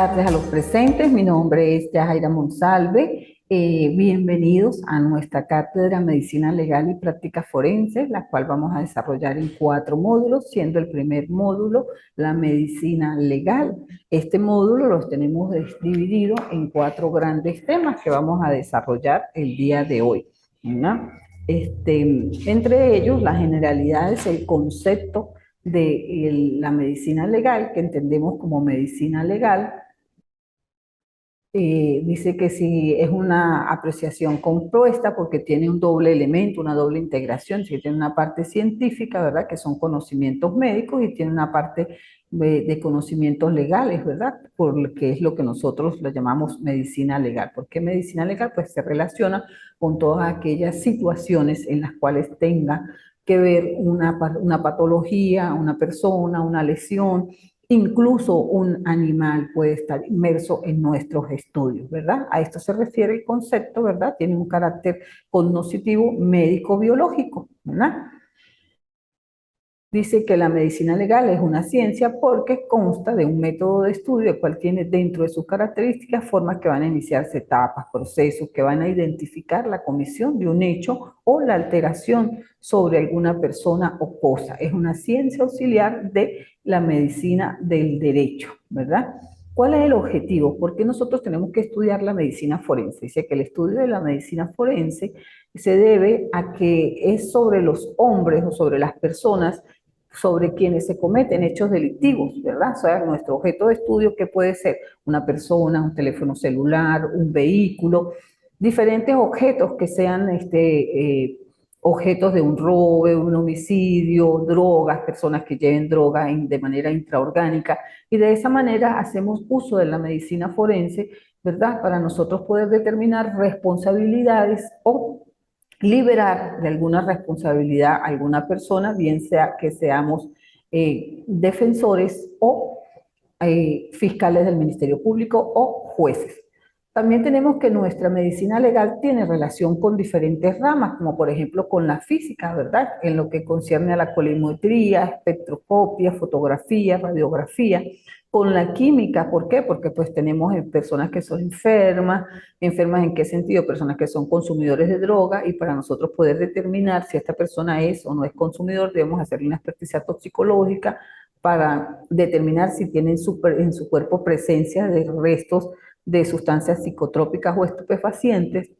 tardes a los presentes. Mi nombre es Yajaira Monsalve. Bienvenidos a nuestra cátedra Medicina Legal y Prácticas Forenses, la cual vamos a desarrollar en 4 módulos, siendo el primer módulo la medicina legal. Este módulo los tenemos dividido en 4 grandes temas que vamos a desarrollar el día de hoy, ¿no? Entre ellos, las generalidades, el concepto de la medicina legal, que entendemos como medicina legal. Dice que si es una apreciación compuesta porque tiene un doble elemento, una doble integración, si tiene una parte científica, ¿verdad? Que son conocimientos médicos y tiene una parte de conocimientos legales, ¿verdad? Porque es lo que nosotros lo llamamos medicina legal. ¿Por qué medicina legal? Pues se relaciona con todas aquellas situaciones en las cuales tenga que ver una patología, una persona, una lesión. Incluso un animal puede estar inmerso en nuestros estudios, ¿verdad? A esto se refiere el concepto, ¿verdad? Tiene un carácter cognoscitivo médico-biológico, ¿verdad? Dice que la medicina legal es una ciencia porque consta de un método de estudio, el cual tiene dentro de sus características formas que van a iniciarse etapas, procesos, que van a identificar la comisión de un hecho o la alteración sobre alguna persona o cosa. Es una ciencia auxiliar de la medicina del derecho, ¿verdad? ¿Cuál es el objetivo? ¿Por qué nosotros tenemos que estudiar la medicina forense? Dice que el estudio de la medicina forense se debe a que es sobre los hombres o sobre las personas sobre quienes se cometen hechos delictivos, ¿verdad? O sea, nuestro objeto de estudio, ¿qué puede ser? Una persona, un teléfono celular, un vehículo, diferentes objetos que sean objetos de un robo, de un homicidio, drogas, personas que lleven droga de manera intraorgánica, y de esa manera hacemos uso de la medicina forense, ¿verdad? Para nosotros poder determinar responsabilidades o liberar de alguna responsabilidad a alguna persona, bien sea que seamos defensores o fiscales del Ministerio Público o jueces. También tenemos que nuestra medicina legal tiene relación con diferentes ramas, como por ejemplo con la física, ¿verdad? En lo que concierne a la colorimetría, espectroscopia, fotografía, radiografía, con la química. ¿Por qué? Porque pues tenemos personas que son enfermas. ¿Enfermas en qué sentido? Personas que son consumidores de droga, y para nosotros poder determinar si esta persona es o no es consumidor, debemos hacerle una experticia toxicológica para determinar si tiene en su cuerpo presencia de restos de sustancias psicotrópicas o estupefacientes,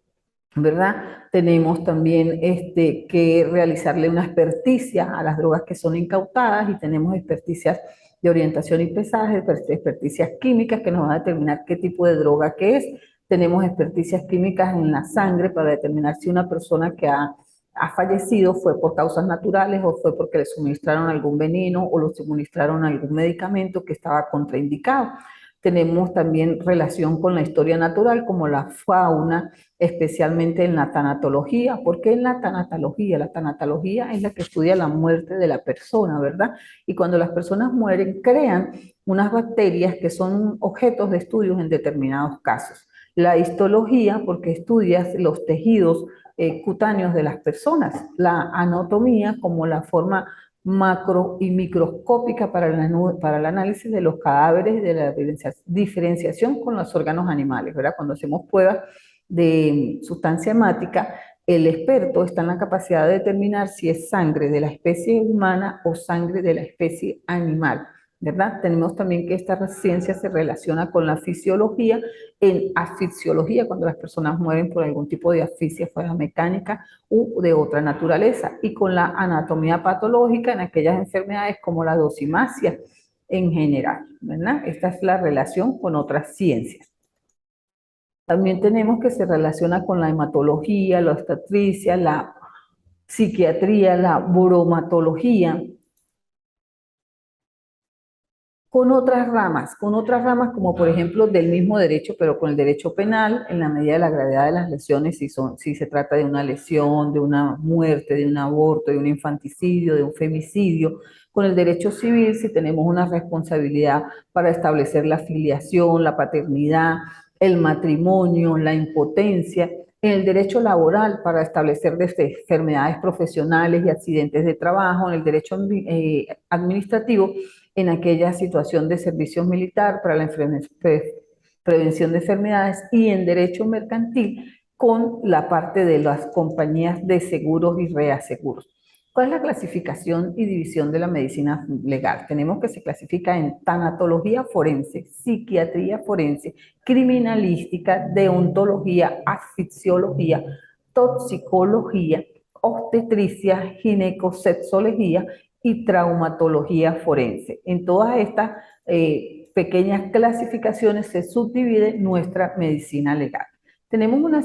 ¿verdad? Tenemos también que realizarle una experticia a las drogas que son incautadas, y tenemos experticias de orientación y pesaje, experticias químicas que nos van a determinar qué tipo de droga que es. Tenemos experticias químicas en la sangre para determinar si una persona que ha fallecido fue por causas naturales o fue porque le suministraron algún veneno o le suministraron algún medicamento que estaba contraindicado. Tenemos también relación con la historia natural, como la fauna, especialmente en la tanatología. ¿Por qué en la tanatología? La tanatología es la que estudia la muerte de la persona, ¿verdad? Y cuando las personas mueren, crean unas bacterias que son objetos de estudios en determinados casos. La histología, porque estudias los tejidos cutáneos de las personas. La anatomía, como la forma macro y microscópica para el análisis de los cadáveres, de la diferenciación con los órganos animales, ¿verdad? Cuando hacemos pruebas de sustancia hemática, el experto está en la capacidad de determinar si es sangre de la especie humana o sangre de la especie animal, ¿verdad? Tenemos también que esta ciencia se relaciona con la fisiología, en asfixiología, cuando las personas mueren por algún tipo de asfixia, fuera mecánica u de otra naturaleza, y con la anatomía patológica en aquellas enfermedades como la dosimasia en general, ¿verdad? Esta es la relación con otras ciencias. También tenemos que se relaciona con la hematología, la obstetricia, la psiquiatría, la bromatología, con otras ramas como por ejemplo del mismo derecho, pero con el derecho penal, en la medida de la gravedad de las lesiones, si se trata de una lesión, de una muerte, de un aborto, de un infanticidio, de un femicidio. Con el derecho civil, si tenemos una responsabilidad para establecer la filiación, la paternidad, el matrimonio, la impotencia. En el derecho laboral, para establecer desde enfermedades profesionales y accidentes de trabajo. En el derecho administrativo, en aquella situación de servicio militar para la prevención de enfermedades y en derecho mercantil con la parte de las compañías de seguros y reaseguros. ¿Cuál es la clasificación y división de la medicina legal? Tenemos que se clasifica en tanatología forense, psiquiatría forense, criminalística, deontología, asfixiología, toxicología, obstetricia, ginecosexología y traumatología forense. En todas estas pequeñas clasificaciones se subdivide nuestra medicina legal. Tenemos una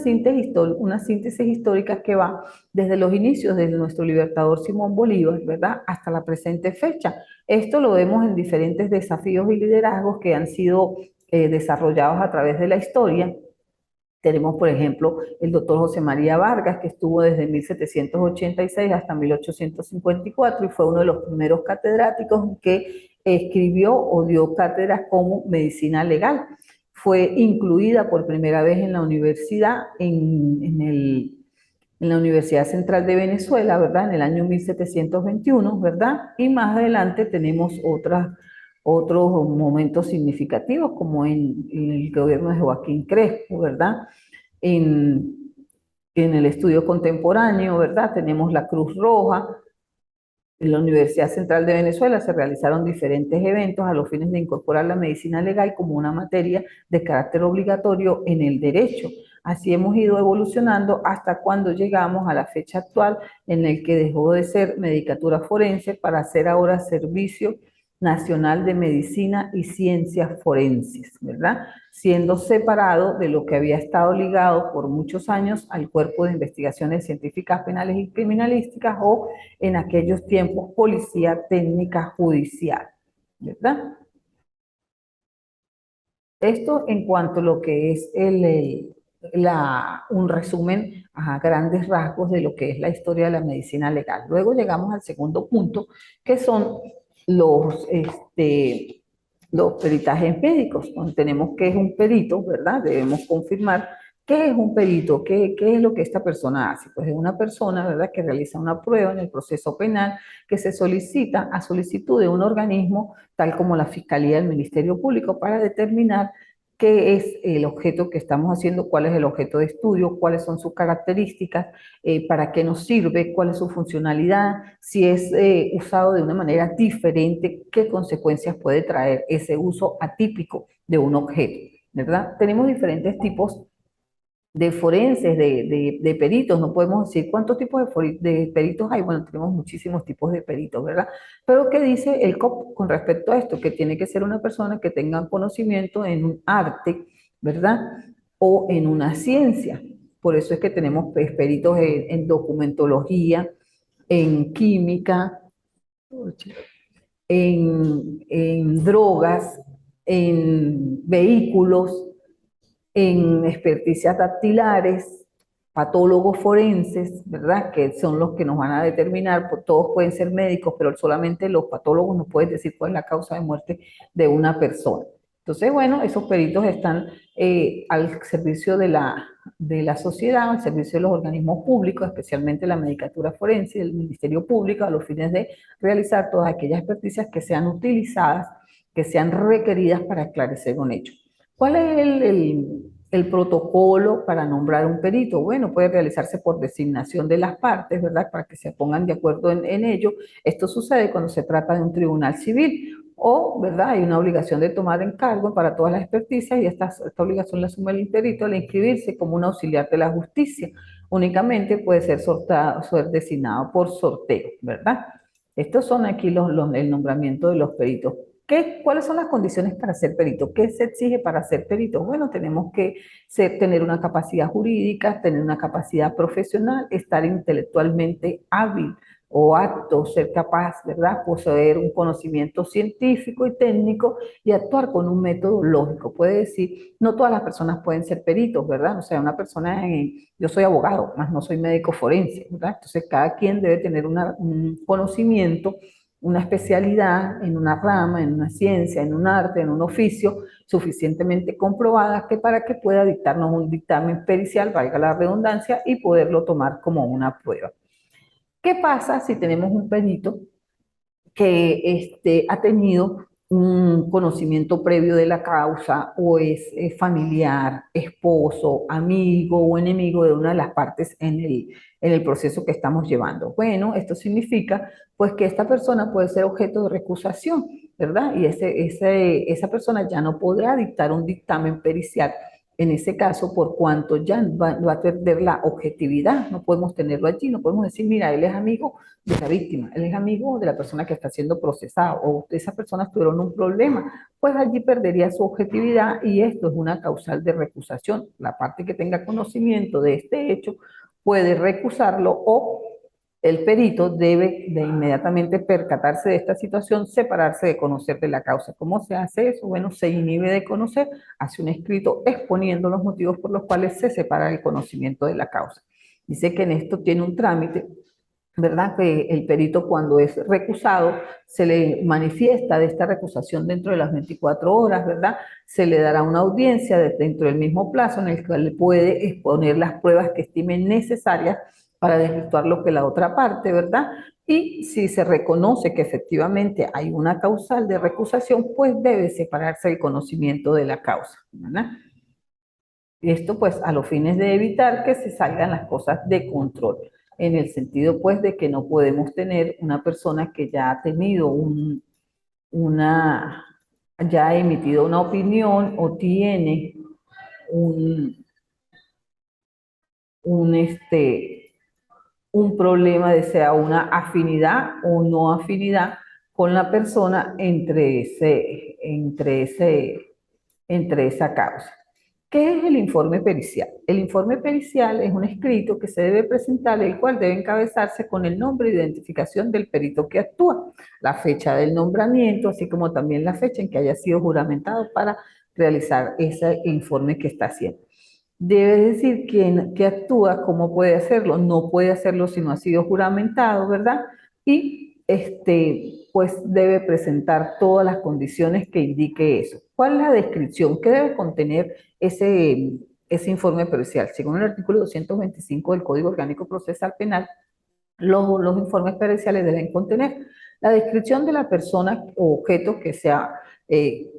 síntesis histórica que va desde los inicios de nuestro libertador Simón Bolívar, ¿verdad?, hasta la presente fecha. Esto lo vemos en diferentes desafíos y liderazgos que han sido desarrollados a través de la historia. Tenemos, por ejemplo, el doctor José María Vargas, que estuvo desde 1786 hasta 1854 y fue uno de los primeros catedráticos que escribió o dio cátedras como medicina legal. Fue incluida por primera vez en la universidad, en la Universidad Central de Venezuela, ¿verdad? En el año 1721, ¿verdad? Y más adelante tenemos otros momentos significativos, como en el gobierno de Joaquín Crespo, ¿verdad? En, en el estudio contemporáneo, ¿verdad? Tenemos la Cruz Roja. En la Universidad Central de Venezuela se realizaron diferentes eventos a los fines de incorporar la medicina legal como una materia de carácter obligatorio en el derecho. Así hemos ido evolucionando hasta cuando llegamos a la fecha actual en el que dejó de ser medicatura forense para ser ahora servicio nacional de medicina y ciencias forenses, ¿verdad? Siendo separado de lo que había estado ligado por muchos años al Cuerpo de Investigaciones Científicas Penales y Criminalísticas o en aquellos tiempos Policía Técnica Judicial, ¿verdad? Esto en cuanto a lo que es un resumen a grandes rasgos de lo que es la historia de la medicina legal. Luego llegamos al segundo punto, que son los peritajes médicos, donde tenemos que es un perito, ¿verdad? Debemos confirmar qué es un perito, qué es lo que esta persona hace. Pues es una persona, ¿verdad?, que realiza una prueba en el proceso penal que se solicita a solicitud de un organismo tal como la Fiscalía del Ministerio Público para determinar qué es el objeto que estamos haciendo, cuál es el objeto de estudio, cuáles son sus características, para qué nos sirve, cuál es su funcionalidad, si es usado de una manera diferente, qué consecuencias puede traer ese uso atípico de un objeto, ¿verdad? Tenemos diferentes tipos de forenses, de peritos, no podemos decir cuántos tipos de peritos hay, bueno, tenemos muchísimos tipos de peritos, ¿verdad? Pero ¿qué dice el COP con respecto a esto? Que tiene que ser una persona que tenga conocimiento en un arte, ¿verdad? O en una ciencia. Por eso es que tenemos peritos en documentología, en química, en drogas, en vehículos, en experticias dactilares, patólogos forenses, ¿verdad? Que son los que nos van a determinar, pues todos pueden ser médicos, pero solamente los patólogos nos pueden decir cuál es la causa de muerte de una persona. Entonces, bueno, esos peritos están al servicio de la sociedad, al servicio de los organismos públicos, especialmente la medicatura forense y el Ministerio Público, a los fines de realizar todas aquellas experticias que sean utilizadas, que sean requeridas para esclarecer un hecho. ¿Cuál es el protocolo para nombrar un perito? Bueno, puede realizarse por designación de las partes, ¿verdad? Para que se pongan de acuerdo en ello. Esto sucede cuando se trata de un tribunal civil o, ¿verdad? Hay una obligación de tomar encargo para todas las experticias y esta obligación la asume el perito al inscribirse como un auxiliar de la justicia. Únicamente puede ser designado por sorteo, ¿verdad? Estos son aquí el nombramiento de los peritos. ¿Cuáles son las condiciones para ser perito? ¿Qué se exige para ser perito? Bueno, tenemos que tener una capacidad jurídica, tener una capacidad profesional, estar intelectualmente hábil o apto, ser capaz, ¿verdad? Poseer un conocimiento científico y técnico y actuar con un método lógico. Puede decir, no todas las personas pueden ser peritos, ¿verdad? O sea, una persona, yo soy abogado, más no soy médico forense, ¿verdad? Entonces, cada quien debe tener un conocimiento, una especialidad en una rama, en una ciencia, en un arte, en un oficio suficientemente comprobada que para que pueda dictarnos un dictamen pericial, valga la redundancia, y poderlo tomar como una prueba. ¿Qué pasa si tenemos un perito que ha tenido un conocimiento previo de la causa o es familiar, esposo, amigo o enemigo de una de las partes en el proceso que estamos llevando. Bueno, esto significa pues que esta persona puede ser objeto de recusación, ¿verdad? Y esa persona ya no podrá dictar un dictamen pericial en ese caso, por cuanto ya va a perder la objetividad, no podemos tenerlo allí, no podemos decir, mira, él es amigo de la víctima, él es amigo de la persona que está siendo procesada o esas personas tuvieron un problema, pues allí perdería su objetividad y esto es una causal de recusación. La parte que tenga conocimiento de este hecho puede recusarlo o el perito debe de inmediatamente percatarse de esta situación, separarse de conocer de la causa. ¿Cómo se hace eso? Bueno, se inhibe de conocer, hace un escrito exponiendo los motivos por los cuales se separa el conocimiento de la causa. Dice que en esto tiene un trámite, ¿verdad? Que el perito cuando es recusado se le manifiesta de esta recusación dentro de las 24 horas, ¿verdad? Se le dará una audiencia dentro del mismo plazo en el cual le puede exponer las pruebas que estime necesarias para desvirtuar lo que la otra parte, ¿verdad? Y si se reconoce que efectivamente hay una causal de recusación, pues debe separarse el conocimiento de la causa, ¿verdad? Y esto pues a los fines de evitar que se salgan las cosas de control, en el sentido pues de que no podemos tener una persona que ya ha tenido una, ya ha emitido una opinión o tiene un, un, un problema de sea una afinidad o no afinidad con la persona entre esa causa. ¿Qué es el informe pericial? El informe pericial es un escrito que se debe presentar, el cual debe encabezarse con el nombre e identificación del perito que actúa, la fecha del nombramiento, así como también la fecha en que haya sido juramentado para realizar ese informe que está haciendo. Debe decir quién que actúa, cómo puede hacerlo, no puede hacerlo si no ha sido juramentado, ¿verdad? Y pues debe presentar todas las condiciones que indique eso. ¿Cuál es la descripción? ¿Qué debe contener ese informe pericial? Según el artículo 225 del Código Orgánico Procesal Penal, los informes periciales deben contener la descripción de la persona o objeto que sea eh,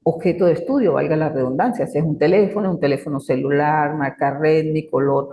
objeto de estudio, valga la redundancia, si es un teléfono celular, marca Redmi, color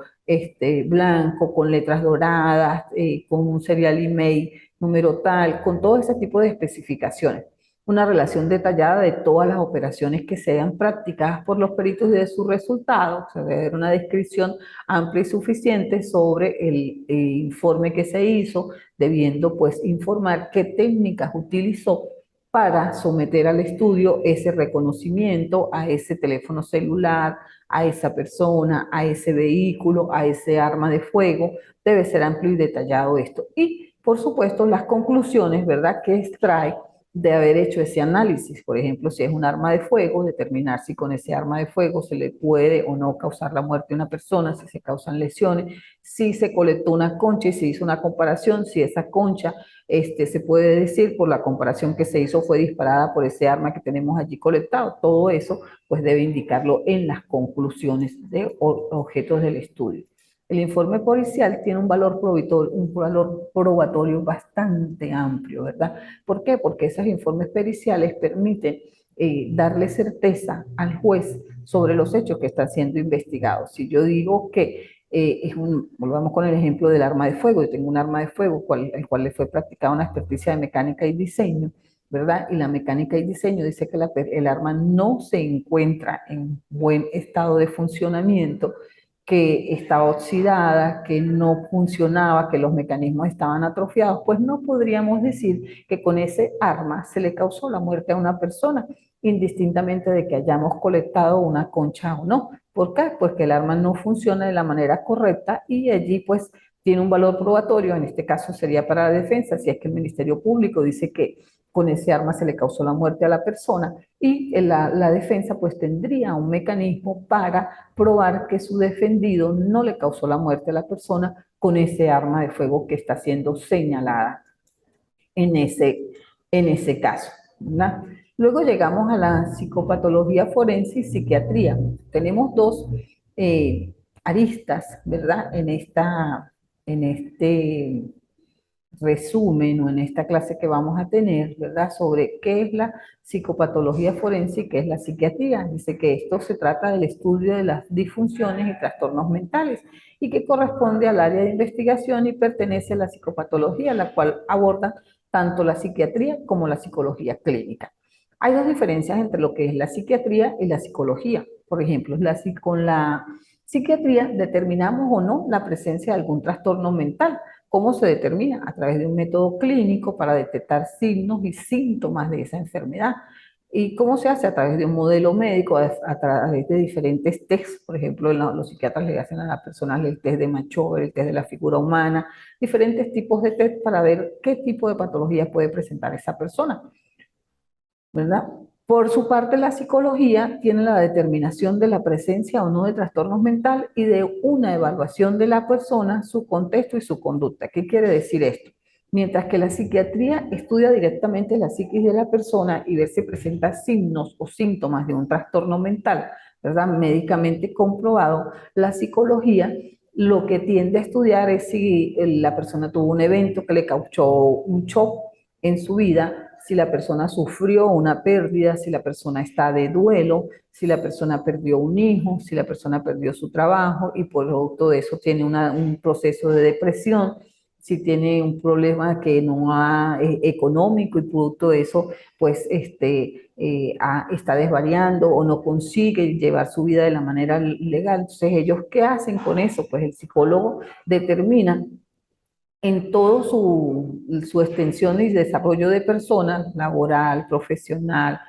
blanco, con letras doradas, con un serial email, número tal, con todo ese tipo de especificaciones. Una relación detallada de todas las operaciones que sean practicadas por los peritos y de sus resultados, o sea, debe haber una descripción amplia y suficiente sobre el informe que se hizo, debiendo pues informar qué técnicas utilizó para someter al estudio ese reconocimiento a ese teléfono celular, a esa persona, a ese vehículo, a ese arma de fuego. Debe ser amplio y detallado esto. Y, por supuesto, las conclusiones, ¿verdad?, que extrae de haber hecho ese análisis. Por ejemplo, si es un arma de fuego, determinar si con ese arma de fuego se le puede o no causar la muerte a una persona, si se causan lesiones, si se colectó una concha y se hizo una comparación, si esa concha se puede decir por la comparación que se hizo fue disparada por ese arma que tenemos allí colectado. Todo eso pues debe indicarlo en las conclusiones de objetos del estudio. El informe policial tiene un valor probatorio bastante amplio, ¿verdad? ¿Por qué? Porque esos informes periciales permiten darle certeza al juez sobre los hechos que están siendo investigados. Si yo digo que volvamos con el ejemplo del arma de fuego, yo tengo un arma de fuego, el cual le fue practicada una experticia de mecánica y diseño, ¿verdad? Y la mecánica y diseño dice que el arma no se encuentra en buen estado de funcionamiento, que estaba oxidada, que no funcionaba, que los mecanismos estaban atrofiados, pues no podríamos decir que con ese arma se le causó la muerte a una persona, indistintamente de que hayamos colectado una concha o no. ¿Por qué? Pues que el arma no funciona de la manera correcta y allí pues tiene un valor probatorio, en este caso sería para la defensa, si es que el Ministerio Público dice que con ese arma se le causó la muerte a la persona y la defensa pues tendría un mecanismo para probar que su defendido no le causó la muerte a la persona con ese arma de fuego que está siendo señalada en ese caso, ¿verdad? Luego llegamos a la psicopatología forense y psiquiatría. Tenemos dos aristas, ¿verdad? En este resumen o en esta clase que vamos a tener, ¿verdad? Sobre qué es la psicopatología forense y qué es la psiquiatría. Dice que esto se trata del estudio de las disfunciones y trastornos mentales y que corresponde al área de investigación y pertenece a la psicopatología, la cual aborda tanto la psiquiatría como la psicología clínica. Hay dos diferencias entre lo que es la psiquiatría y la psicología. Por ejemplo, con la psiquiatría determinamos o no la presencia de algún trastorno mental. ¿Cómo se determina? A través de un método clínico para detectar signos y síntomas de esa enfermedad. ¿Y cómo se hace? A través de un modelo médico, a través de diferentes tests. Por ejemplo, los psiquiatras le hacen a las personas el test de Machover, el test de la figura humana, diferentes tipos de test para ver qué tipo de patología puede presentar esa persona, ¿verdad? Por su parte, la psicología tiene la determinación de la presencia o no de trastornos mentales y de una evaluación de la persona, su contexto y su conducta. ¿Qué quiere decir esto? Mientras que la psiquiatría estudia directamente la psiquis de la persona y ver si presenta signos o síntomas de un trastorno mental, ¿verdad? Médicamente comprobado, la psicología lo que tiende a estudiar es si la persona tuvo un evento que le causó un shock en su vida, si la persona sufrió una pérdida, si la persona está de duelo, si la persona perdió un hijo, si la persona perdió su trabajo y por producto de eso tiene un proceso de depresión, si tiene un problema que no ha económico y producto de eso pues está desvariando o no consigue llevar su vida de la manera legal. Entonces ellos, ¿qué hacen con eso? Pues el psicólogo determina en todo su extensión y desarrollo de personas, laboral, profesional,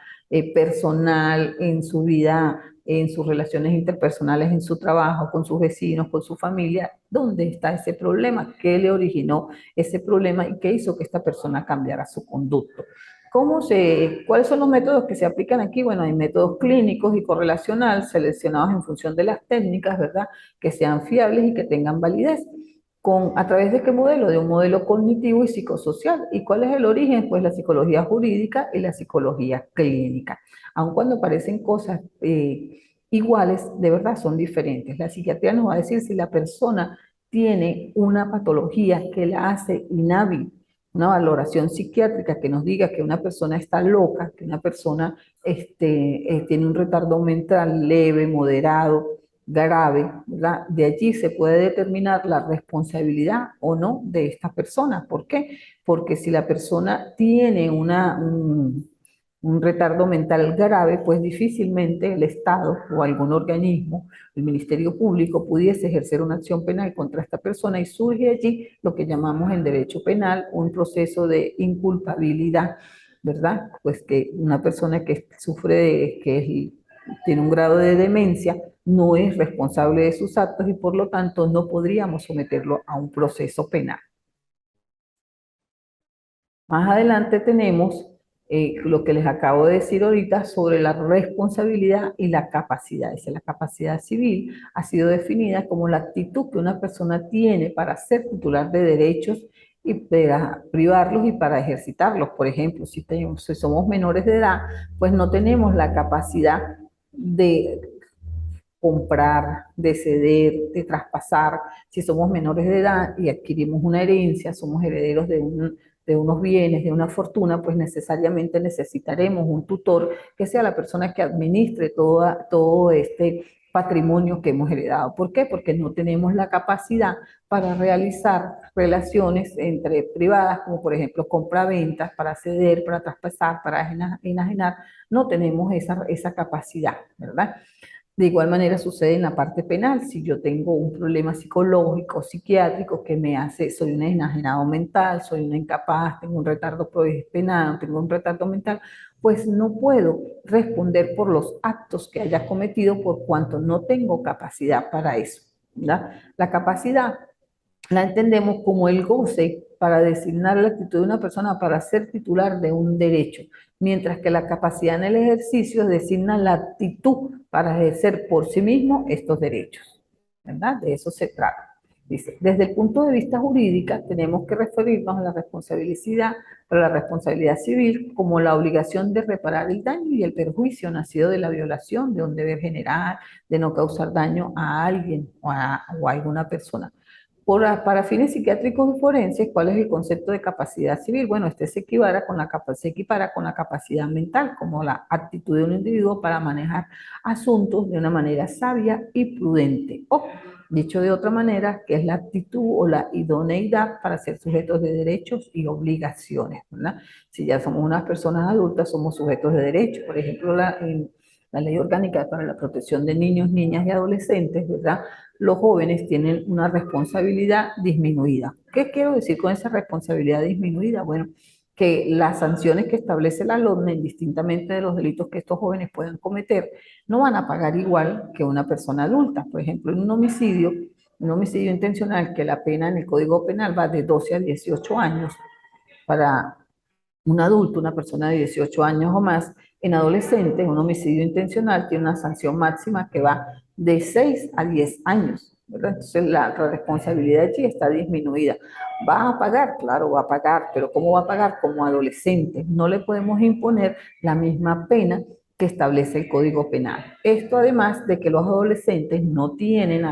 personal, en su vida, en sus relaciones interpersonales, en su trabajo, con sus vecinos, con su familia, ¿dónde está ese problema? ¿Qué le originó ese problema y qué hizo que esta persona cambiara su conducta? ¿Cuáles son los métodos que se aplican aquí? Bueno, hay métodos clínicos y correlacional seleccionados en función de las técnicas, ¿verdad? Que sean fiables y que tengan validez. ¿A través de qué modelo? De un modelo cognitivo y psicosocial. ¿Y cuál es el origen? Pues la psicología jurídica y la psicología clínica. Aun cuando parecen cosas iguales, de verdad son diferentes. La psiquiatría nos va a decir si la persona tiene una patología que la hace inhábil, una valoración psiquiátrica que nos diga que una persona está loca, que una persona tiene un retardo mental leve, moderado, grave, ¿verdad? De allí se puede determinar la responsabilidad o no de esta persona. ¿Por qué? Porque si la persona tiene un retardo mental grave, pues difícilmente el Estado o algún organismo, el Ministerio Público, pudiese ejercer una acción penal contra esta persona y surge allí lo que llamamos en derecho penal un proceso de inculpabilidad, ¿verdad? Pues que una persona que sufre tiene un grado de demencia, no es responsable de sus actos y por lo tanto no podríamos someterlo a un proceso penal. Más adelante tenemos lo que les acabo de decir ahorita sobre la responsabilidad y la capacidad. La capacidad civil ha sido definida como la actitud que una persona tiene para ser titular de derechos y para privarlos y para ejercitarlos. Por ejemplo, si somos menores de edad, pues no tenemos la capacidad de comprar, de ceder, de traspasar. Si somos menores de edad y adquirimos una herencia, somos herederos de unos bienes, de una fortuna, pues necesariamente necesitaremos un tutor que sea la persona que administre todo este patrimonio que hemos heredado. ¿Por qué? Porque no tenemos la capacidad para realizar relaciones entre privadas, como por ejemplo compra-ventas, para ceder, para traspasar, para enajenar. No tenemos esa capacidad, ¿verdad? De igual manera sucede en la parte penal. Si yo tengo un problema psicológico, psiquiátrico que me hace, soy un enajenado mental, soy una incapaz, tengo un retardo penal, tengo un retardo mental, pues no puedo responder por los actos que haya cometido por cuanto no tengo capacidad para eso, ¿verdad? La capacidad la entendemos como el goce para designar la actitud de una persona para ser titular de un derecho, mientras que la capacidad en el ejercicio designa la actitud para ejercer por sí mismo estos derechos, ¿verdad? De eso se trata. Dice, desde el punto de vista jurídico tenemos que referirnos a la responsabilidad civil como la obligación de reparar el daño y el perjuicio nacido de la violación de un deber general, de no causar daño a alguien o a alguna persona. Para fines psiquiátricos y forenses, ¿cuál es el concepto de capacidad civil? Bueno, este se equipara con la capacidad mental, como la actitud de un individuo para manejar asuntos de una manera sabia y prudente. O, dicho de otra manera, que es la actitud o la idoneidad para ser sujetos de derechos y obligaciones, ¿verdad? Si ya somos unas personas adultas, somos sujetos de derechos. Por ejemplo, la Ley Orgánica para la Protección de Niños, Niñas y Adolescentes, ¿verdad? Los jóvenes tienen una responsabilidad disminuida. ¿Qué quiero decir con esa responsabilidad disminuida? Bueno, que las sanciones que establece la LOMNE, indistintamente de los delitos que estos jóvenes puedan cometer, no van a pagar igual que una persona adulta. Por ejemplo, en un homicidio intencional, que la pena en el Código Penal va de 12 a 18 años para un adulto, una persona de 18 años o más, en adolescentes, un homicidio intencional tiene una sanción máxima que va de 6 a 10 años, ¿verdad? Entonces la responsabilidad allí está disminuida. ¿Va a pagar? Claro, va a pagar, pero ¿cómo va a pagar? Como adolescente. No le podemos imponer la misma pena que establece el Código Penal. Esto además de que los adolescentes no tienen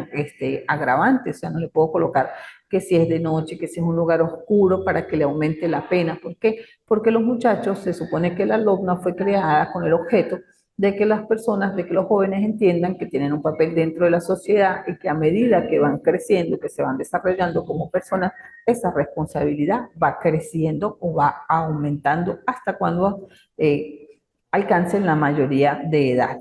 agravantes, o sea, no le puedo colocar que si es de noche, que si es un lugar oscuro para que le aumente la pena. ¿Por qué? Porque los muchachos, se supone que la LOBNA fue creada con el objeto de que las personas, de que los jóvenes entiendan que tienen un papel dentro de la sociedad y que a medida que van creciendo, que se van desarrollando como personas, esa responsabilidad va creciendo o va aumentando hasta cuando alcancen la mayoría de edad.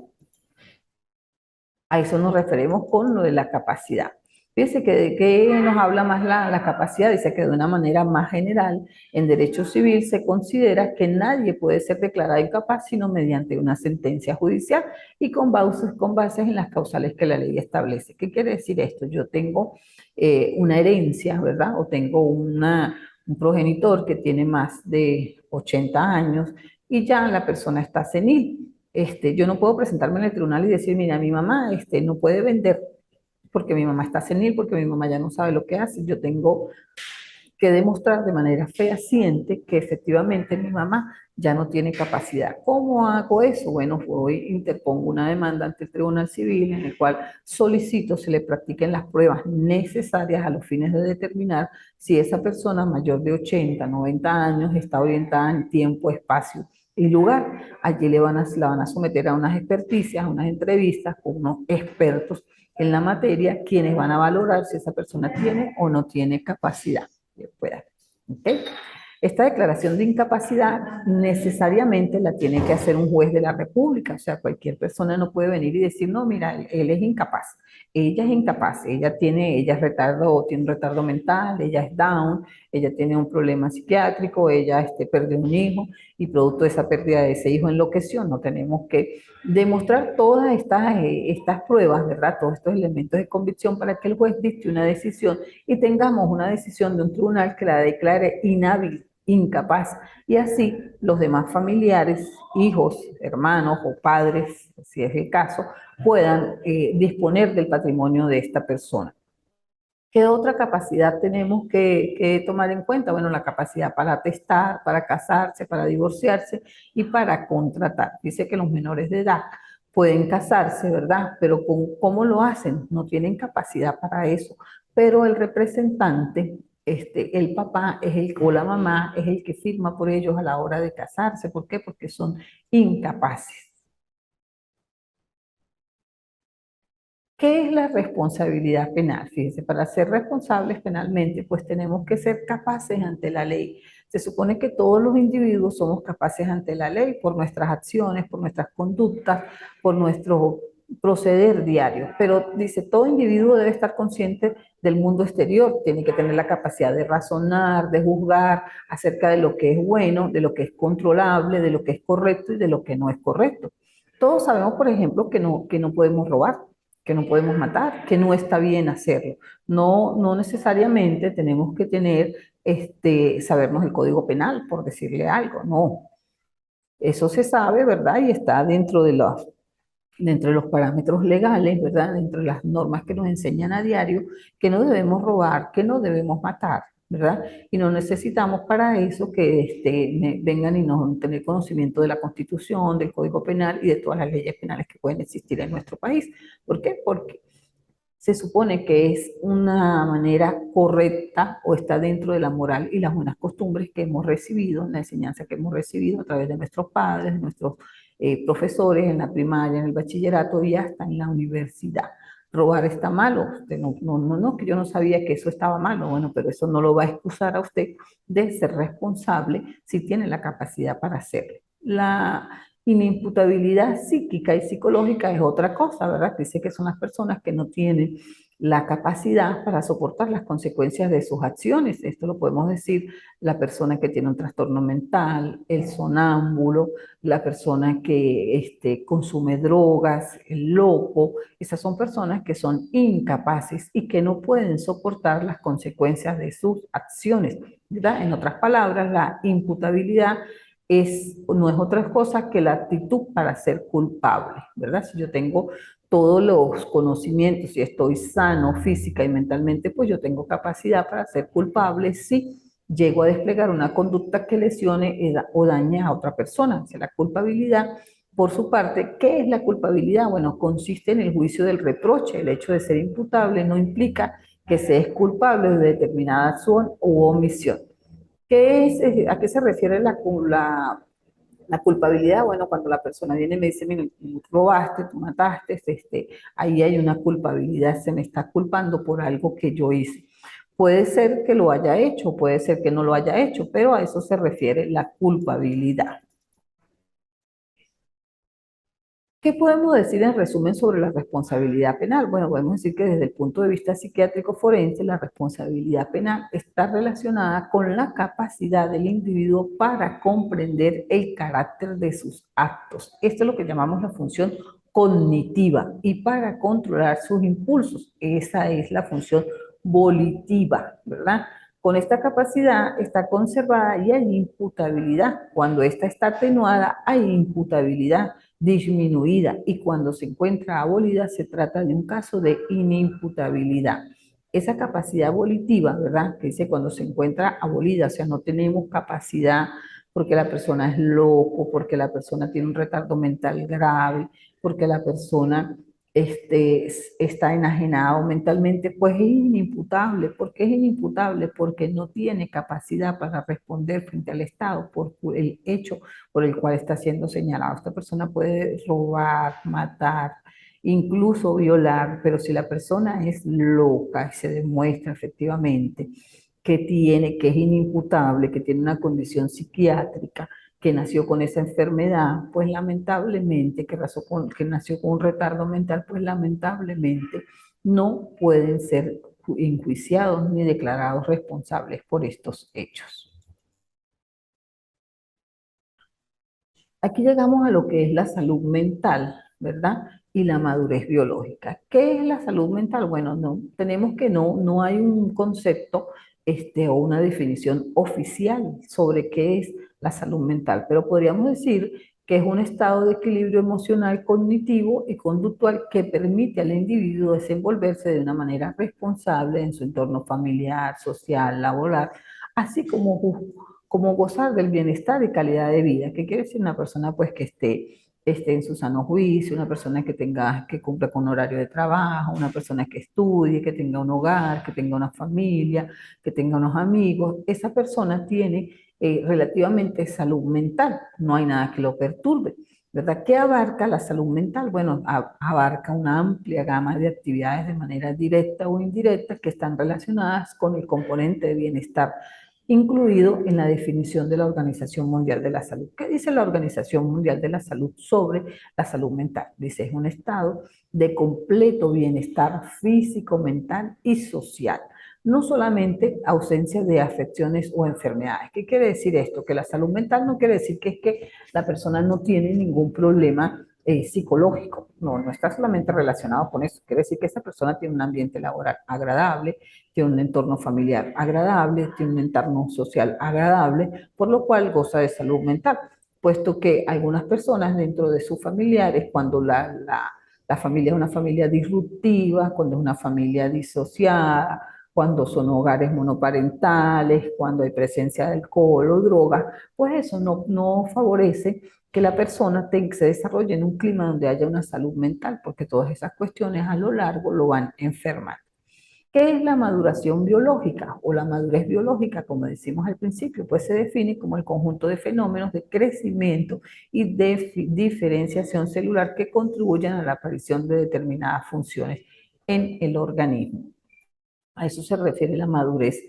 A eso nos referimos con lo de la capacidad. Fíjense que de qué nos habla más la capacidad. Dice que de una manera más general, en derecho civil se considera que nadie puede ser declarado incapaz sino mediante una sentencia judicial y con bases en las causales que la ley establece. ¿Qué quiere decir esto? Yo tengo una herencia, ¿verdad? O tengo un progenitor que tiene más de 80 años y ya la persona está senil. Yo no puedo presentarme en el tribunal y decir, mira, mi mamá no puede vender porque mi mamá está senil, porque mi mamá ya no sabe lo que hace. Yo tengo que demostrar de manera fehaciente que efectivamente mi mamá ya no tiene capacidad. ¿Cómo hago eso? Bueno, hoy interpongo una demanda ante el Tribunal Civil en el cual solicito se le practiquen las pruebas necesarias a los fines de determinar si esa persona mayor de 80, 90 años está orientada en tiempo, espacio y lugar. Allí la van a someter a unas experticias, a unas entrevistas con unos expertos en la materia, quienes van a valorar si esa persona tiene o no tiene capacidad que pueda. ¿Okay? Esta declaración de incapacidad necesariamente la tiene que hacer un juez de la República, o sea, cualquier persona no puede venir y decir, no, mira, él es incapaz, ella es incapaz, ella es retardo, tiene un retardo mental, ella es down, ella tiene un problema psiquiátrico, ella perdió un hijo y producto de esa pérdida de ese hijo enloqueció. No tenemos que demostrar todas estas pruebas, ¿verdad? Todos estos elementos de convicción para que el juez dicte una decisión y tengamos una decisión de un tribunal que la declare inhábil, incapaz, y así los demás familiares, hijos, hermanos o padres, si es el caso, puedan disponer del patrimonio de esta persona. ¿Qué otra capacidad tenemos que tomar en cuenta? Bueno, la capacidad para atestar, para casarse, para divorciarse y para contratar. Dice que los menores de edad pueden casarse, ¿verdad? Pero ¿cómo lo hacen? No tienen capacidad para eso. Pero el representante, el papá o la mamá es el que firma por ellos a la hora de casarse. ¿Por qué? Porque son incapaces. ¿Qué es la responsabilidad penal? Fíjense, para ser responsables penalmente, pues tenemos que ser capaces ante la ley. Se supone que todos los individuos somos capaces ante la ley por nuestras acciones, por nuestras conductas, por nuestro proceder diario. Pero dice, todo individuo debe estar consciente del mundo exterior, tiene que tener la capacidad de razonar, de juzgar acerca de lo que es bueno, de lo que es controlable, de lo que es correcto y de lo que no es correcto. Todos sabemos, por ejemplo, que no podemos robar, que no podemos matar, que no está bien hacerlo. No necesariamente tenemos que tener, sabernos el Código Penal, por decirle algo, no. Eso se sabe, ¿verdad? Y está dentro de los parámetros legales, ¿verdad? Dentro de las normas que nos enseñan a diario, que no debemos robar, que no debemos matar, ¿verdad? Y no necesitamos para eso que vengan y nos tener conocimiento de la Constitución, del Código Penal y de todas las leyes penales que pueden existir en nuestro país. ¿Por qué? Porque se supone que es una manera correcta o está dentro de la moral y las buenas costumbres que hemos recibido, la enseñanza que hemos recibido a través de nuestros padres, de nuestros profesores en la primaria, en el bachillerato y hasta en la universidad. Robar está malo, usted no, que yo no sabía que eso estaba malo, bueno, pero eso no lo va a excusar a usted de ser responsable si tiene la capacidad para hacerlo. La inimputabilidad psíquica y psicológica es otra cosa, ¿verdad? Dice que son las personas que no tienen la capacidad para soportar las consecuencias de sus acciones. Esto lo podemos decir la persona que tiene un trastorno mental, el sonámbulo, la persona que consume drogas, el loco. Esas son personas que son incapaces y que no pueden soportar las consecuencias de sus acciones, ¿verdad? En otras palabras, la imputabilidad no es otra cosa que la actitud para ser culpable, ¿verdad? Si yo tengo todos los conocimientos y estoy sano física y mentalmente, pues yo tengo capacidad para ser culpable si llego a desplegar una conducta que lesione o dañe a otra persona. O sea, la culpabilidad, por su parte, ¿qué es la culpabilidad? Bueno, consiste en el juicio del reproche. El hecho de ser imputable no implica que se es culpable de determinada acción u omisión. ¿A qué se refiere la culpabilidad? Bueno, cuando la persona viene y me dice, mira, tú robaste, tú mataste, ahí hay una culpabilidad, se me está culpando por algo que yo hice. Puede ser que lo haya hecho, puede ser que no lo haya hecho, pero a eso se refiere la culpabilidad. ¿Qué podemos decir en resumen sobre la responsabilidad penal? Bueno, podemos decir que desde el punto de vista psiquiátrico forense, la responsabilidad penal está relacionada con la capacidad del individuo para comprender el carácter de sus actos. Esto es lo que llamamos la función cognitiva y para controlar sus impulsos. Esa es la función volitiva, ¿verdad? Con esta capacidad está conservada y hay imputabilidad. Cuando esta está atenuada, hay imputabilidad disminuida y cuando se encuentra abolida se trata de un caso de inimputabilidad. Esa capacidad volitiva, ¿verdad? Que dice cuando se encuentra abolida, o sea, no tenemos capacidad porque la persona es loco, porque la persona tiene un retardo mental grave, porque la persona está enajenado mentalmente, pues es inimputable. ¿Por qué es inimputable? Porque no tiene capacidad para responder frente al Estado por el hecho por el cual está siendo señalado. Esta persona puede robar, matar, incluso violar, pero si la persona es loca y se demuestra efectivamente que es inimputable, que tiene una condición psiquiátrica, que nació con esa enfermedad, pues lamentablemente, que nació con un retardo mental, pues lamentablemente no pueden ser enjuiciados ni declarados responsables por estos hechos. Aquí llegamos a lo que es la salud mental, ¿verdad? Y la madurez biológica. ¿Qué es la salud mental? Bueno, no hay un concepto o una definición oficial sobre qué es la salud mental, pero podríamos decir que es un estado de equilibrio emocional, cognitivo y conductual que permite al individuo desenvolverse de una manera responsable en su entorno familiar, social, laboral, así como gozar del bienestar y calidad de vida. ¿Qué quiere decir una persona pues que esté en su sano juicio, una persona que cumpla con un horario de trabajo, una persona que estudie, que tenga un hogar, que tenga una familia, que tenga unos amigos? Esa persona tiene relativamente salud mental, no hay nada que lo perturbe, ¿verdad? ¿Qué abarca la salud mental? Bueno, abarca una amplia gama de actividades de manera directa o indirecta que están relacionadas con el componente de bienestar incluido en la definición de la Organización Mundial de la Salud. ¿Qué dice la Organización Mundial de la Salud sobre la salud mental? Dice, es un estado de completo bienestar físico, mental y social. No solamente ausencia de afecciones o enfermedades. ¿Qué quiere decir esto? Que la salud mental no quiere decir que es que la persona no tiene ningún problema psicológico. No, no está solamente relacionado con eso. Quiere decir que esa persona tiene un ambiente laboral agradable, tiene un entorno familiar agradable, tiene un entorno social agradable, por lo cual goza de salud mental, puesto que algunas personas dentro de sus familiares, cuando la familia es una familia disruptiva, cuando es una familia disociada, cuando son hogares monoparentales, cuando hay presencia de alcohol o drogas, pues eso no favorece que la persona se desarrolle en un clima donde haya una salud mental, porque todas esas cuestiones a lo largo lo van a enfermar. ¿Qué es la maduración biológica o la madurez biológica, como decimos al principio? Pues se define como el conjunto de fenómenos de crecimiento y de diferenciación celular que contribuyen a la aparición de determinadas funciones en el organismo. A eso se refiere la madurez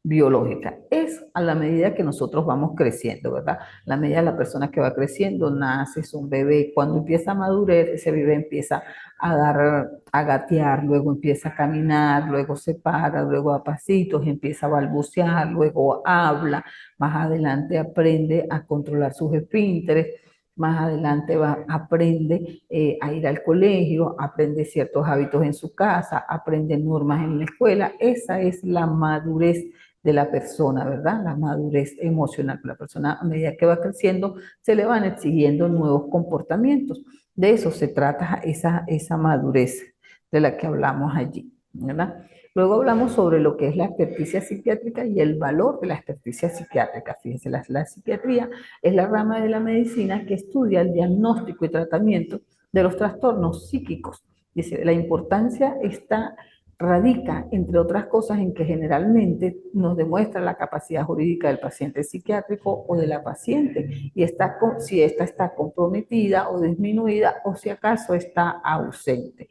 biológica. Es a la medida que nosotros vamos creciendo, ¿verdad? A la medida de la persona que va creciendo, nace, es un bebé. Cuando empieza a madurar, ese bebé empieza a gatear, luego empieza a caminar, luego se para, luego a pasitos, empieza a balbucear, luego habla, más adelante aprende a controlar sus esfínteres, más adelante aprende a ir al colegio, aprende ciertos hábitos en su casa, aprende normas en la escuela. Esa es la madurez de la persona, ¿verdad? La madurez emocional. La persona, a medida que va creciendo, se le van exigiendo nuevos comportamientos. De eso se trata esa madurez de la que hablamos allí, ¿verdad? Luego hablamos sobre lo que es la experticia psiquiátrica y el valor de la experticia psiquiátrica. Fíjense, la psiquiatría es la rama de la medicina que estudia el diagnóstico y tratamiento de los trastornos psíquicos. Dice, la importancia radica, entre otras cosas, en que generalmente nos demuestra la capacidad jurídica del paciente psiquiátrico o de la paciente, y si ésta está comprometida o disminuida o si acaso está ausente.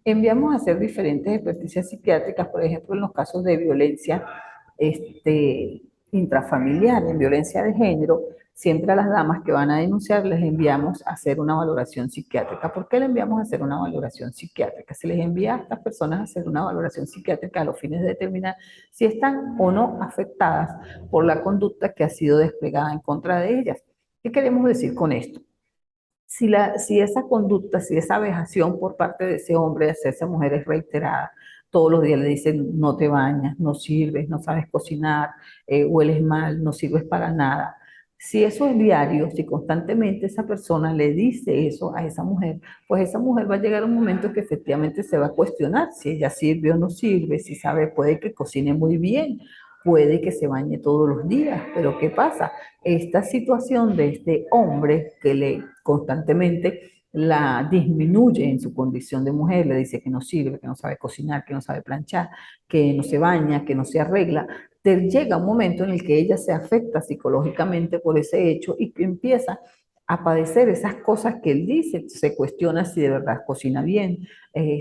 Enviamos a hacer diferentes experticias psiquiátricas, por ejemplo, en los casos de violencia intrafamiliar, en violencia de género. Siempre a las damas que van a denunciar les enviamos a hacer una valoración psiquiátrica. ¿Por qué le enviamos a hacer una valoración psiquiátrica? Se les envía a estas personas a hacer una valoración psiquiátrica a los fines de determinar si están o no afectadas por la conducta que ha sido desplegada en contra de ellas. ¿Qué queremos decir con esto? Si esa conducta, si esa vejación por parte de ese hombre de hacerse mujer es reiterada, todos los días le dicen no te bañas, no sirves, no sabes cocinar, hueles mal, no sirves para nada. Si eso es diario, si constantemente esa persona le dice eso a esa mujer, pues esa mujer va a llegar un momento que efectivamente se va a cuestionar si ella sirve o no sirve, si sabe, puede que cocine muy bien, puede que se bañe todos los días, pero ¿qué pasa? Esta situación de este hombre que le constantemente la disminuye en su condición de mujer, le dice que no sirve, que no sabe cocinar, que no sabe planchar, que no se baña, que no se arregla, llega un momento en el que ella se afecta psicológicamente por ese hecho y que empieza a padecer esas cosas que él dice, se cuestiona si de verdad cocina bien,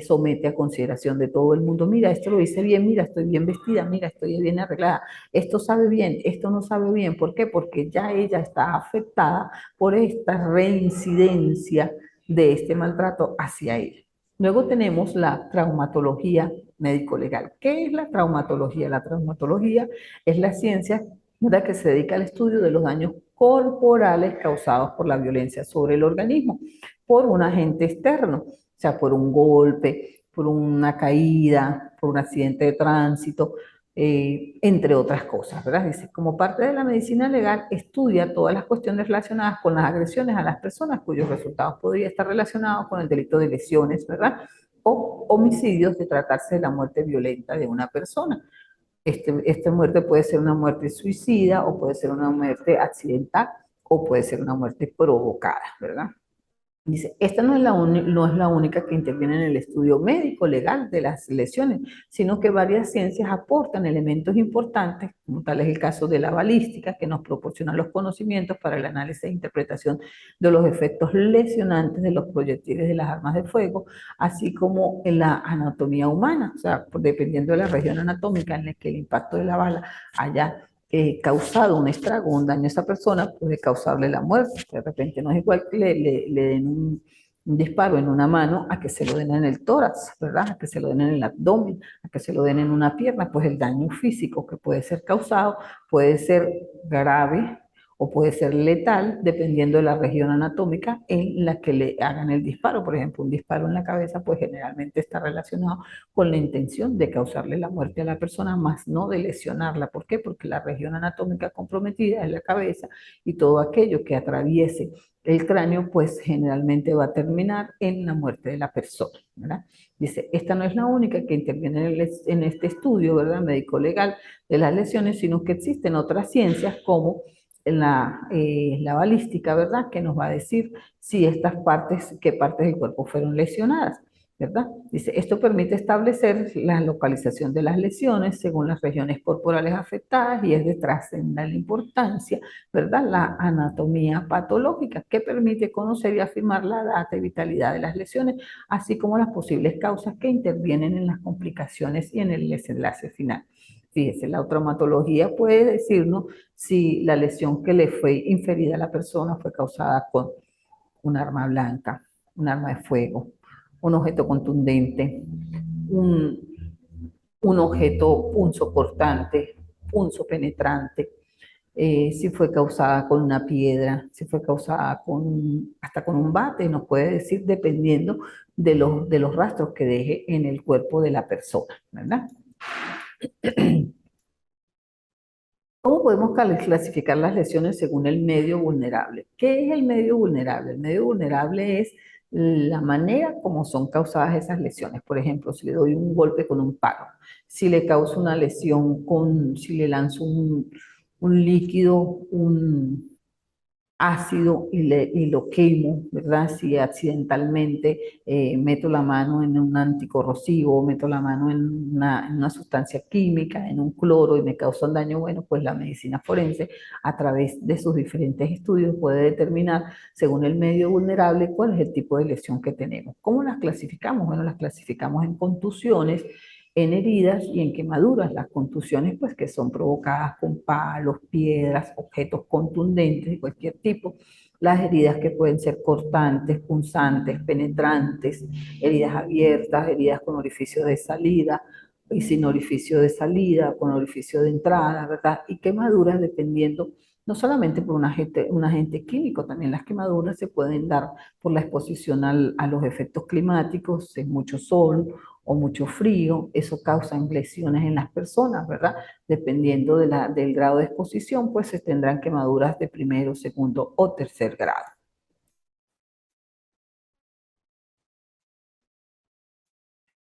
somete a consideración de todo el mundo, mira, esto lo hice bien, mira, estoy bien vestida, mira, estoy bien arreglada, esto sabe bien, esto no sabe bien, ¿por qué? Porque ya ella está afectada por esta reincidencia de este maltrato hacia ella. Luego tenemos la traumatología médico-legal. ¿Qué es la traumatología? La traumatología es la ciencia, ¿verdad?, que se dedica al estudio de los daños corporales causados por la violencia sobre el organismo, por un agente externo, o sea, por un golpe, por una caída, por un accidente de tránsito, entre otras cosas, ¿verdad? Dice, como parte de la medicina legal, estudia todas las cuestiones relacionadas con las agresiones a las personas cuyos resultados podrían estar relacionados con el delito de lesiones, ¿verdad? O homicidios de tratarse de la muerte violenta de una persona. Esta muerte puede ser una muerte suicida o puede ser una muerte accidental o puede ser una muerte provocada, ¿verdad? Dice, esta no es la única que interviene en el estudio médico legal de las lesiones, sino que varias ciencias aportan elementos importantes, como tal es el caso de la balística, que nos proporciona los conocimientos para el análisis e interpretación de los efectos lesionantes de los proyectiles de las armas de fuego, así como en la anatomía humana, o sea, dependiendo de la región anatómica en la que el impacto de la bala haya causado un estrago, un daño a esa persona, puede causarle la muerte. De repente no es igual que le den un disparo en una mano a que se lo den en el tórax, ¿verdad? A que se lo den en el abdomen, a que se lo den en una pierna, pues el daño físico que puede ser causado puede ser grave o puede ser letal dependiendo de la región anatómica en la que le hagan el disparo. Por ejemplo, un disparo en la cabeza pues generalmente está relacionado con la intención de causarle la muerte a la persona, más no de lesionarla. ¿Por qué? Porque la región anatómica comprometida es la cabeza y todo aquello que atraviese el cráneo pues generalmente va a terminar en la muerte de la persona, ¿verdad? Dice, esta no es la única que interviene en este estudio, ¿verdad? Médico-legal de las lesiones, sino que existen otras ciencias como la balística, ¿verdad? Que nos va a decir si estas partes, qué partes del cuerpo fueron lesionadas, ¿verdad? Dice, esto permite establecer la localización de las lesiones según las regiones corporales afectadas y es de trascendental importancia, ¿verdad? La anatomía patológica, que permite conocer y afirmar la data y vitalidad de las lesiones, así como las posibles causas que intervienen en las complicaciones y en el desenlace final. Fíjese, la traumatología puede decirnos si la lesión que le fue inferida a la persona fue causada con un arma blanca, un arma de fuego, un objeto contundente, un, un objeto punzocortante, punzopenetrante, si fue causada con una piedra, si fue causada hasta con un bate, nos puede decir dependiendo de los rastros que deje en el cuerpo de la persona, ¿verdad? ¿Cómo podemos clasificar las lesiones según el medio vulnerable? ¿Qué es el medio vulnerable? El medio vulnerable es la manera como son causadas esas lesiones. Por ejemplo, si le doy un golpe con un palo, si le causo una lesión si le lanzo un líquido, un, ácido y lo quemo, ¿verdad? Si accidentalmente meto la mano en un anticorrosivo, meto la mano en una sustancia química, en un cloro y me causa un daño, bueno, pues la medicina forense a través de sus diferentes estudios puede determinar, según el medio vulnerable, cuál es el tipo de lesión que tenemos. ¿Cómo las clasificamos? Bueno, las clasificamos en contusiones, en heridas y en quemaduras. Las contusiones, pues, que son provocadas con palos, piedras, objetos contundentes de cualquier tipo. Las heridas que pueden ser cortantes, punzantes, penetrantes, heridas abiertas, heridas con orificio de salida y sin orificio de salida, con orificio de entrada, ¿verdad? Y quemaduras dependiendo no solamente por un agente químico, también las quemaduras se pueden dar por la exposición a los efectos climáticos, en mucho sol o mucho frío, eso causa lesiones en las personas, ¿verdad? Dependiendo del grado de exposición, pues se tendrán quemaduras de primero, segundo o tercer grado.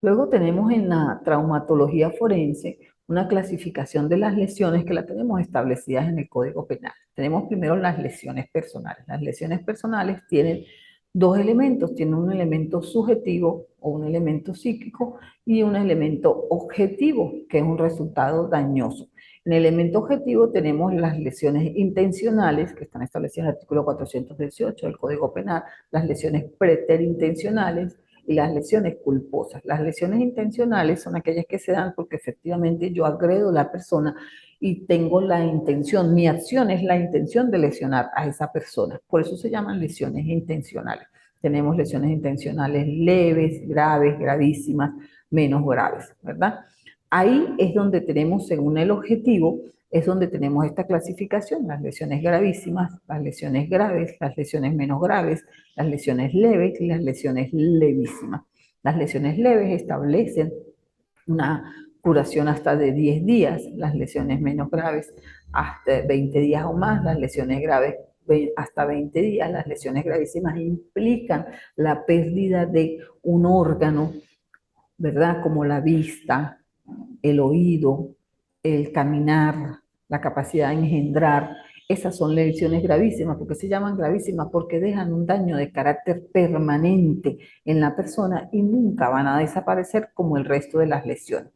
Luego tenemos en la traumatología forense una clasificación de las lesiones que la tenemos establecidas en el Código Penal. Tenemos primero las lesiones personales. Las lesiones personales tienen dos elementos, tienen un elemento subjetivo o un elemento psíquico y un elemento objetivo, que es un resultado dañoso. En el elemento objetivo tenemos las lesiones intencionales, que están establecidas en el artículo 418 del Código Penal, las lesiones preterintencionales, y las lesiones culposas. Las lesiones intencionales son aquellas que se dan porque efectivamente yo agredo a la persona y tengo la intención, mi acción es la intención de lesionar a esa persona. Por eso se llaman lesiones intencionales. Tenemos lesiones intencionales leves, graves, gravísimas, menos graves, ¿verdad? Ahí es donde tenemos, según el objetivo, es donde tenemos esta clasificación, las lesiones gravísimas, las lesiones graves, las lesiones menos graves, las lesiones leves y las lesiones levísimas. Las lesiones leves establecen una curación hasta de 10 días, las lesiones menos graves hasta 20 días o más, las lesiones graves hasta 20 días, las lesiones gravísimas implican la pérdida de un órgano, ¿verdad? Como la vista, el oído, el caminar, la capacidad de engendrar. Esas son lesiones gravísimas. ¿Por qué se llaman gravísimas? Porque dejan un daño de carácter permanente en la persona y nunca van a desaparecer como el resto de las lesiones.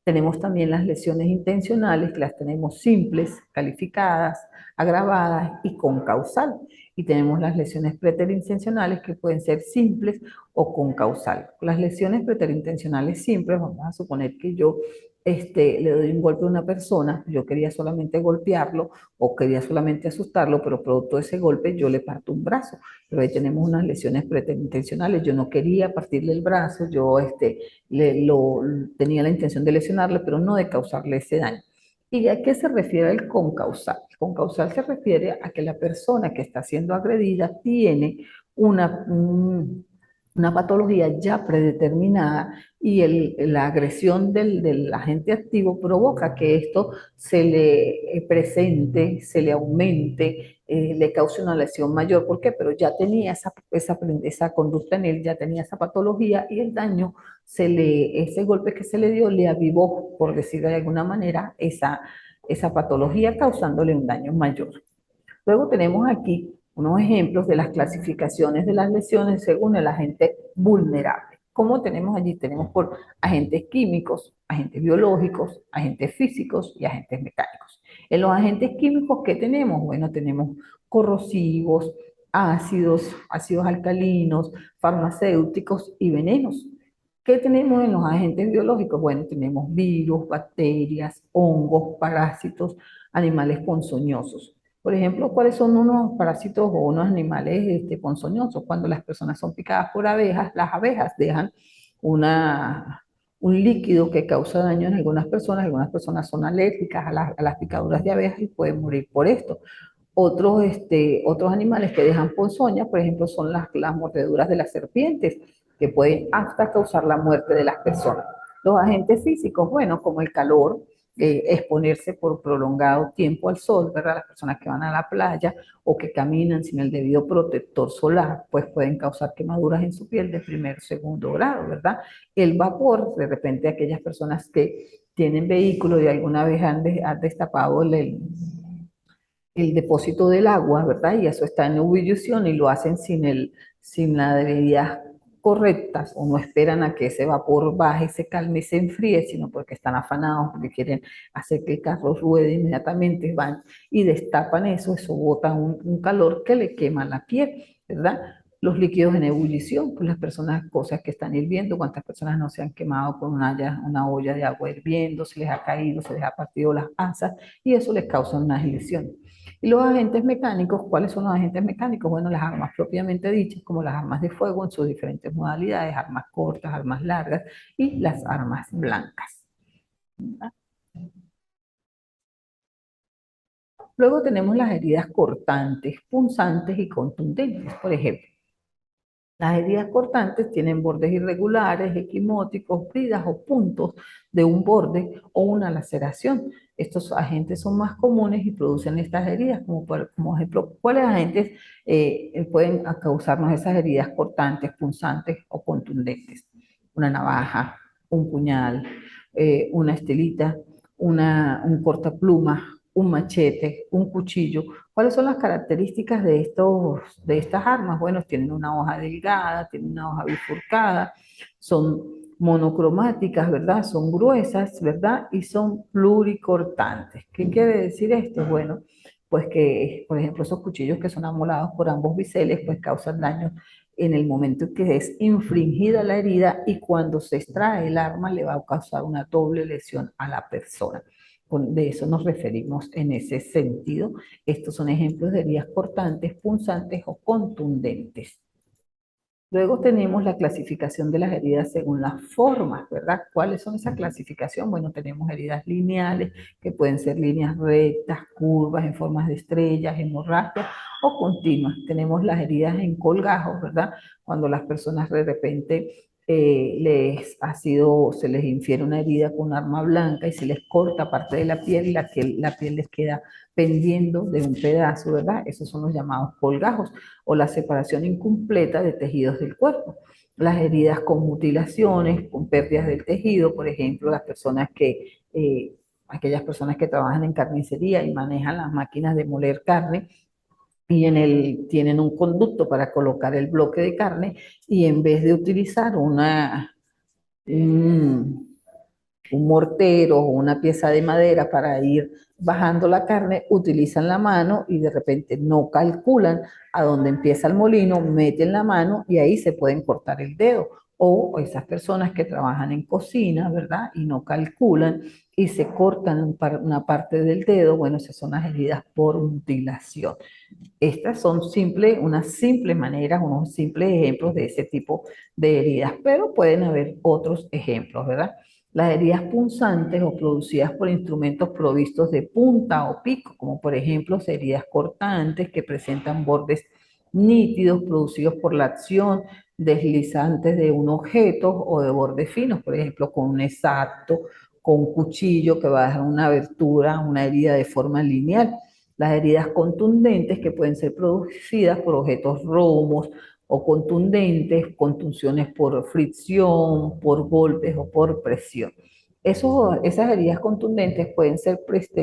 Tenemos también las lesiones intencionales, que las tenemos simples, calificadas, agravadas y con causal. Y tenemos las lesiones preterintencionales, que pueden ser simples o con causal. Las lesiones preterintencionales simples, vamos a suponer que yo le doy un golpe a una persona, yo quería solamente golpearlo o quería solamente asustarlo, pero producto de ese golpe yo le parto un brazo. Pero ahí tenemos unas lesiones preterintencionales, yo no quería partirle el brazo, yo tenía la intención de lesionarle, pero no de causarle ese daño. ¿Y a qué se refiere el concausal? El concausal se refiere a que la persona que está siendo agredida tiene una, una patología ya predeterminada y la agresión del agente activo provoca que esto se le presente, se le aumente, le cause una lesión mayor. ¿Por qué? Pero ya tenía esa conducta en él, ya tenía esa patología y el daño ese golpe que se le dio le avivó, por decir de alguna manera, esa patología causándole un daño mayor. Luego tenemos aquí unos ejemplos de las clasificaciones de las lesiones según el agente vulnerable. ¿Cómo tenemos allí? Tenemos por agentes químicos, agentes biológicos, agentes físicos y agentes mecánicos. En los agentes químicos, ¿qué tenemos? Bueno, tenemos corrosivos, ácidos alcalinos, farmacéuticos y venenos. ¿Qué tenemos en los agentes biológicos? Bueno, tenemos virus, bacterias, hongos, parásitos, animales ponzoñosos. Por ejemplo, ¿cuáles son unos parásitos o unos animales ponzoñosos? Cuando las personas son picadas por abejas, las abejas dejan una, un líquido que causa daño en algunas personas son alérgicas a las picaduras de abejas y pueden morir por esto. Otros animales que dejan ponzoña, por ejemplo, son las mordeduras de las serpientes, que pueden hasta causar la muerte de las personas. Los agentes físicos, bueno, como el calor, exponerse por prolongado tiempo al sol, ¿verdad? Las personas que van a la playa o que caminan sin el debido protector solar, pues pueden causar quemaduras en su piel de primer o segundo grado, ¿verdad? El vapor, de repente aquellas personas que tienen vehículos y alguna vez han destapado el depósito del agua, ¿verdad? Y eso está en ebullición y lo hacen sin las debilidades correctas o no esperan a que ese vapor baje, se calme y se enfríe, sino porque están afanados, porque quieren hacer que el carro ruede inmediatamente, van y destapan eso bota un calor que le quema la piel, ¿verdad? Los líquidos en ebullición, pues las personas, cosas que están hirviendo, cuántas personas no se han quemado con una olla de agua hirviendo, se les ha caído, se les ha partido las asas y eso les causa unas lesiones. Y los agentes mecánicos, ¿cuáles son los agentes mecánicos? Bueno, las armas propiamente dichas, como las armas de fuego en sus diferentes modalidades, armas cortas, armas largas y las armas blancas. Luego tenemos las heridas cortantes, punzantes y contundentes. Por ejemplo, las heridas cortantes tienen bordes irregulares, equimóticos, bridas o puntos de un borde o una laceración. Estos agentes son más comunes y producen estas heridas, como ejemplo, ¿cuáles agentes pueden causarnos esas heridas cortantes, punzantes o contundentes? Una navaja, un puñal, una estelita, un cortapluma, un machete, un cuchillo. ¿Cuáles son las características de estas armas? Bueno, tienen una hoja delgada, tienen una hoja bifurcada, son monocromáticas, ¿verdad? Son gruesas, ¿verdad? Y son pluricortantes. ¿Qué quiere decir esto? Bueno, pues que, por ejemplo, esos cuchillos que son amolados por ambos biseles, pues causan daño en el momento en que es infringida la herida y cuando se extrae el arma le va a causar una doble lesión a la persona. De eso nos referimos en ese sentido. Estos son ejemplos de heridas cortantes, punzantes o contundentes. Luego tenemos la clasificación de las heridas según las formas, ¿verdad? ¿Cuáles son esa clasificación? Bueno, tenemos heridas lineales, que pueden ser líneas rectas, curvas, en formas de estrellas, hemorragias o continuas. Tenemos las heridas en colgajos, ¿verdad? Cuando las personas de repente se les infiere una herida con un arma blanca y se les corta parte de la piel y la piel les queda pendiendo de un pedazo, ¿verdad? Esos son los llamados colgajos o la separación incompleta de tejidos del cuerpo. Las heridas con mutilaciones, con pérdidas del tejido, por ejemplo, aquellas personas que trabajan en carnicería y manejan las máquinas de moler carne, y tienen un conducto para colocar el bloque de carne y en vez de utilizar un, un mortero o una pieza de madera para ir bajando la carne, utilizan la mano y de repente no calculan a dónde empieza el molino, meten la mano y ahí se pueden cortar el dedo. O esas personas que trabajan en cocina, ¿verdad? Y no calculan y se cortan una parte del dedo, bueno, esas son las heridas por mutilación. Estas son unas simples maneras, unos simples ejemplos de ese tipo de heridas, pero pueden haber otros ejemplos, ¿verdad? Las heridas punzantes o producidas por instrumentos provistos de punta o pico, como por ejemplo heridas cortantes que presentan bordes nítidos producidos por la acción deslizantes de un objeto o de bordes finos, por ejemplo con un exacto, con un cuchillo que va a dejar una abertura, una herida de forma lineal. Las heridas contundentes que pueden ser producidas por objetos romos o contundentes, contusiones por fricción, por golpes o por presión. Esas heridas contundentes pueden ser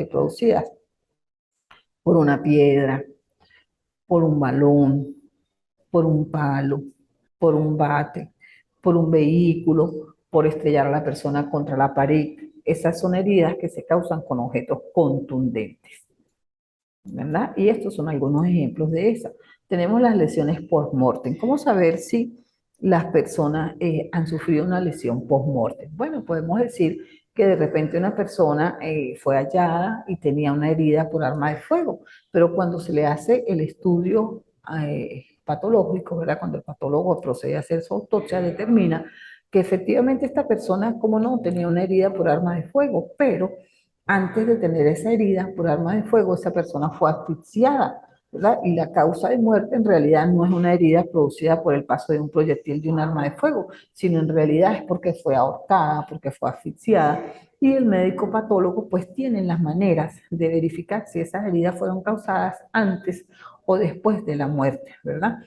producidas por una piedra, por un balón, por un palo, por un bate, por un vehículo, por estrellar a la persona contra la pared. Esas son heridas que se causan con objetos contundentes, ¿verdad? Y estos son algunos ejemplos de esas. Tenemos las lesiones post-mortem. ¿Cómo saber si las personas han sufrido una lesión post-mortem? Bueno, podemos decir que de repente una persona fue hallada y tenía una herida por arma de fuego, pero cuando se le hace el estudio patológico, ¿verdad? Cuando el patólogo procede a hacer su autopsia, determina que efectivamente esta persona, como no, tenía una herida por arma de fuego, pero antes de tener esa herida por arma de fuego, esa persona fue asfixiada, ¿verdad? Y la causa de muerte en realidad no es una herida producida por el paso de un proyectil de un arma de fuego, sino en realidad es porque fue ahorcada, porque fue asfixiada. Y el médico patólogo pues tiene las maneras de verificar si esas heridas fueron causadas antes o después de la muerte, ¿verdad?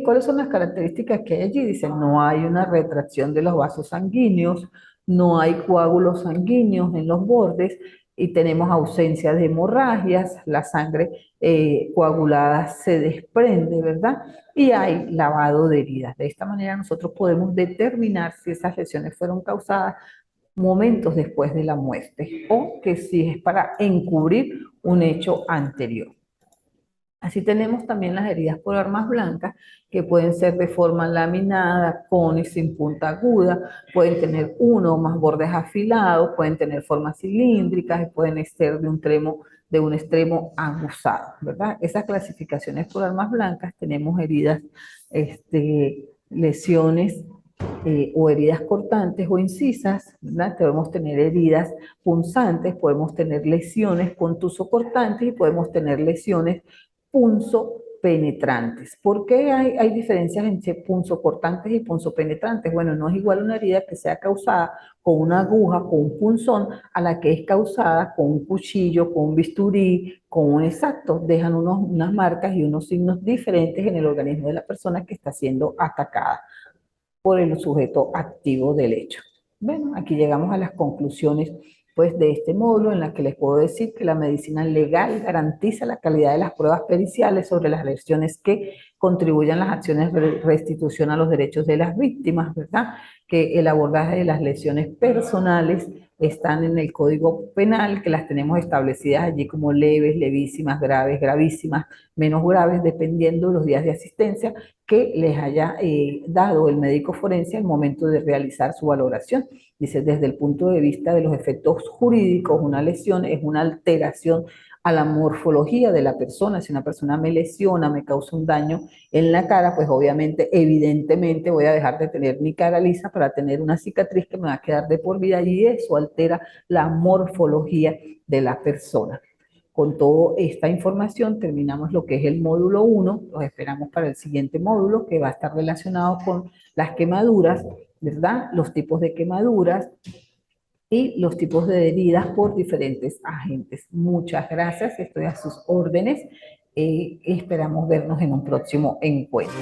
¿Cuáles son las características que hay allí? Dicen, no hay una retracción de los vasos sanguíneos, no hay coágulos sanguíneos en los bordes y tenemos ausencia de hemorragias, la sangre coagulada se desprende, ¿verdad? Y hay lavado de heridas. De esta manera nosotros podemos determinar si esas lesiones fueron causadas momentos después de la muerte o que si es para encubrir un hecho anterior. Así tenemos también las heridas por armas blancas, que pueden ser de forma laminada, con y sin punta aguda, pueden tener uno o más bordes afilados, pueden tener formas cilíndricas y pueden ser de un extremo aguzado, ¿verdad? Esas clasificaciones por armas blancas tenemos heridas, lesiones o heridas cortantes o incisas, ¿verdad? Podemos tener heridas punzantes, podemos tener lesiones contuso-cortantes y podemos tener lesiones punzo-penetrantes. ¿Por qué hay diferencias entre punzo-cortantes y punzo-penetrantes? Bueno, no es igual una herida que sea causada con una aguja, con un punzón, a la que es causada con un cuchillo, con un bisturí, con un exacto. Dejan unas marcas y unos signos diferentes en el organismo de la persona que está siendo atacada por el sujeto activo del hecho. Bueno, aquí llegamos a las conclusiones pues, de este módulo en la que les puedo decir que la medicina legal garantiza la calidad de las pruebas periciales sobre las lesiones que contribuyan a las acciones de restitución a los derechos de las víctimas, ¿verdad? Que el abordaje de las lesiones personales están en el Código Penal, que las tenemos establecidas allí como leves, levísimas, graves, gravísimas, menos graves, dependiendo de los días de asistencia que les haya dado el médico forense al momento de realizar su valoración. Dice, desde el punto de vista de los efectos jurídicos, una lesión es una alteración a la morfología de la persona. Si una persona me lesiona, me causa un daño en la cara, pues obviamente, evidentemente voy a dejar de tener mi cara lisa para tener una cicatriz que me va a quedar de por vida y eso altera la morfología de la persona. Con toda esta información terminamos lo que es el módulo 1, los esperamos para el siguiente módulo que va a estar relacionado con las quemaduras, ¿verdad? Los tipos de quemaduras y los tipos de heridas por diferentes agentes. Muchas gracias, estoy a sus órdenes. Esperamos vernos en un próximo encuentro.